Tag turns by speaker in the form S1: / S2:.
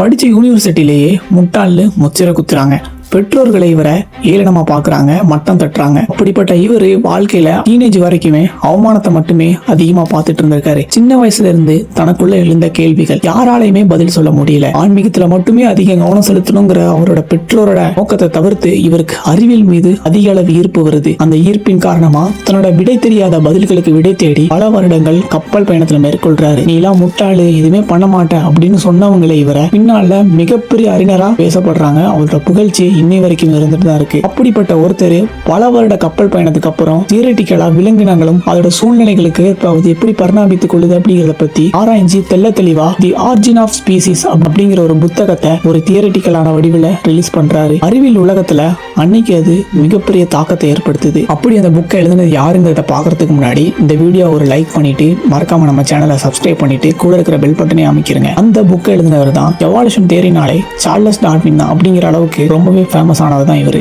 S1: படிச்ச யூனிவர்சிட்டிலேயே முட்டாள்னு முச்சிர குத்துறாங்க. பெற்றோர்களை இவரை ஏளனமா பாக்குறாங்க, மட்டம் தட்டுறாங்க. அப்படிப்பட்ட இவரு வாழ்க்கையில டீனேஜ் வரைக்குமே அவமானத்தை மட்டுமே அதிகமா பார்த்துட்டு இருந்திருக்காரு. சின்ன வயசுல இருந்து தனக்குள்ள எழுந்த கேள்விகள் யாராலையுமே பதில் சொல்ல முடியல. ஆன்மீகத்துல மட்டுமே அதிக கவனம் செலுத்தணுங்கிற அவரோட பெற்றோரோட நோக்கத்தை தவிர்த்து இவருக்கு அறிவியல் மீது அதிக அளவு ஈர்ப்பு வருது. அந்த ஈர்ப்பின் காரணமா தன்னோட விடை தெரியாத பதில்களுக்கு விடை தேடி பல வருடங்கள் கப்பல் பயணத்துல மேற்கொள்றாரு. நீ எல்லாம் முட்டாளு, எதுவுமே பண்ண மாட்டேன் அப்படின்னு சொன்னவங்களே இவரை பின்னால மிகப்பெரிய அறிஞரா பேசப்படுறாங்க. அவரோட புகழ்ச்சி இன்னை வரைக்கும் இருந்துட்டு தான் இருக்கு. அப்படிப்பட்ட ஒருத்தர் பல வருட கப்பல் பயணத்துக்கு அப்புறம் தியரிட்டிக்கலா விலங்கினங்களும் அதோட சூழ்நிலைகளுக்கு ஏற்பாவது எப்படி பரிணாமித்துக் கொள்ளுது அப்படிங்கறத பத்தி ஆராய்ச்சி தெல்ல தெளிவா தி ஆரிஜின் ஆஃப் ஸ்பீசிஸ் அப்படிங்கிற ஒரு புத்தகத்தை ஒரு தியரிட்டிக்கலான வடிவில் ரிலீஸ் பண்றாரு. அறிவியல் உலகத்துல அன்னைக்கு அது மிகப்பெரிய தாக்கத்தை ஏற்படுத்துது. அப்படி அந்த புக்கை எழுதுனது யாருங்கிறத பாக்குறதுக்கு முன்னாடி இந்த வீடியோ ஒரு லைக் பண்ணிட்டு மறக்காம நம்ம சேனலை சப்ஸ்கிரைப் பண்ணிட்டு கூட இருக்கிற பெல் பட்டனை அமைக்கிறங்க. அந்த புக்கை எழுதினவர் தான் எவால்யூஷன் தியரினாலே சார்லஸ் டார்வின் அப்படிங்கிற அளவுக்கு ரொம்பவே ஃபேமஸ் ஆனவர் தான் இவரு.